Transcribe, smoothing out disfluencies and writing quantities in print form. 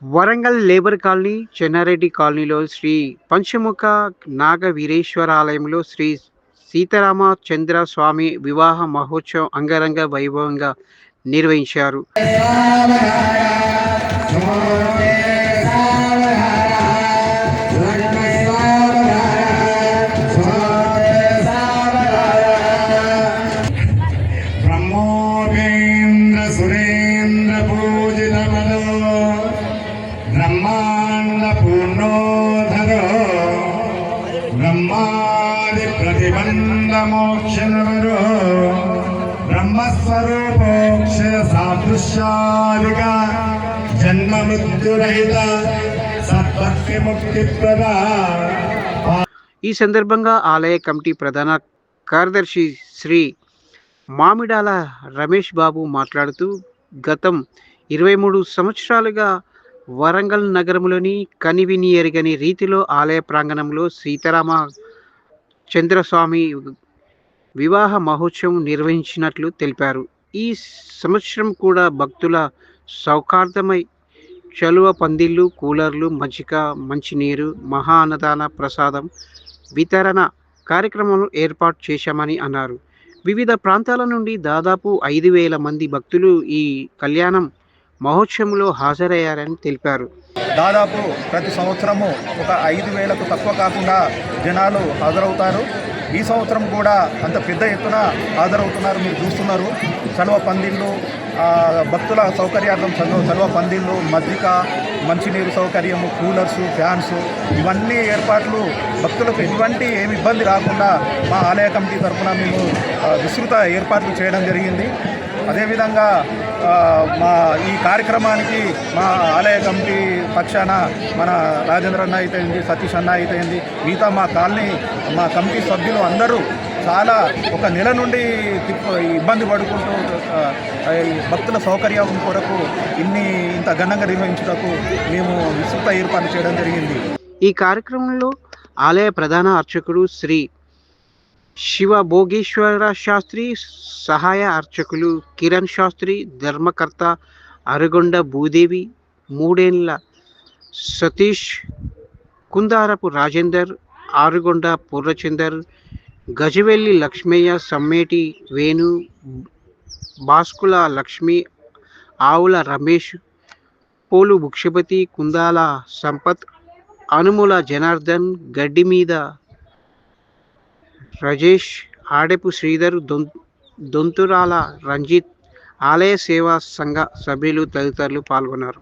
Warangal labour colony, Chennareddy కాలనీలో శ్రీ పంచముఖ నాగ వీరేశ్వర ఆలయంలో శ్రీ సీతారామచంద్ర స్వామి వివాహ మహోత్సవం అంగరంగ వైభవంగా నిర్వహించారు. బ్రహ్మోపేంద్ర సురేంద్ర పూజితమలో బ్రహ్మాండ పూర్ణోధరో బ్రహ్మాది ప్రతిబంధ మోక్షనవరో బ్రహ్మస్వరూపోక్షర సాదృశ్యాదిక జన్మ మృత్యురహిత సత్భక్తి ముక్తిప్రద. ఈ సందర్భంగా ఆలయ కమిటీ ప్రధాన కార్యదర్శి శ్రీ మామిడాల రమేష్ బాబు మాట్లాడుతూ, గతం 23 సంవత్సరాలుగా వరంగల్ నగరంలోని కనివిని ఎరుగని రీతిలో ఆలయ ప్రాంగణంలో సీతారామ చంద్రస్వామి వివాహ మహోత్సవం నిర్వహించినట్లు తెలిపారు. ఈ సంవత్సరం కూడా భక్తుల సౌహార్దమై చలువ పందిళ్లు, కూలర్లు, మజ్జిగ, మంచినీరు, మహా అన్నదాన ప్రసాదం వితరణ కార్యక్రమాలను ఏర్పాటు చేశామని అన్నారు. వివిధ ప్రాంతాల నుండి దాదాపు 5,000 మంది భక్తులు ఈ కళ్యాణం మహోత్సవంలో హాజరయ్యారని తెలిపారు. దాదాపు ప్రతి సంవత్సరము ఒక 5,000కు తక్కువ కాకుండా జనాలు హాజరవుతారు. ఈ సంవత్సరం కూడా అంత పెద్ద ఎత్తున హాజరవుతున్నారు. మీరు చూస్తున్నారు, చలువ పందిళ్ళు, భక్తుల సౌకర్యార్థం చలువ పందిళ్ళు, మజ్జిగ, మంచినీరు సౌకర్యము, కూలర్సు, ఫ్యాన్స్, ఇవన్నీ ఏర్పాట్లు భక్తులకు ఎటువంటి ఏమి ఇబ్బంది రాకుండా మా ఆలయ కమిటీ తరఫున మేము విస్తృత ఏర్పాట్లు చేయడం జరిగింది. అదేవిధంగా మా ఈ కార్యక్రమానికి మా ఆలయ కమిటీ పక్షాన మన రాజేంద్ర అన్న అయితేంది, సతీష్ అన్న అయితేంది, మిగతా మా కాలనీ మా కమిటీ సభ్యులు అందరూ చాలా ఒక నెల నుండి ఇబ్బంది పడుకుంటూ భక్తుల సౌకర్యం కొరకు ఇంత ఘనంగా నిర్వహించుటకు మేము విస్తృత ఏర్పాటు చేయడం జరిగింది. ఈ కార్యక్రమంలో ఆలయ ప్రధాన అర్చకుడు శ్రీ శివ భోగేశ్వర శాస్త్రి, సహాయ అర్చకులు కిరణ్ శాస్త్రి, ధర్మకర్త అరగొండ భూదేవి, మూడేళ్ల సతీష్, కుందారపు రాజేందర్, ఆరుగొండ పూర్ణచందర్, గజవెల్లి లక్ష్మయ్య, సమ్మేటి వేణు, బాస్కుల లక్ష్మి, ఆవుల రమేష్, పోలు భుక్షపతి, కుందాల సంపత్, అనుముల జనార్దన్, గడ్డి మీద రజేష్, ఆడెపు శ్రీధర్, దొంతురాల రంజిత్, ఆలయ సేవా సంఘ సభ్యులు తదితరులు పాల్గొన్నారు.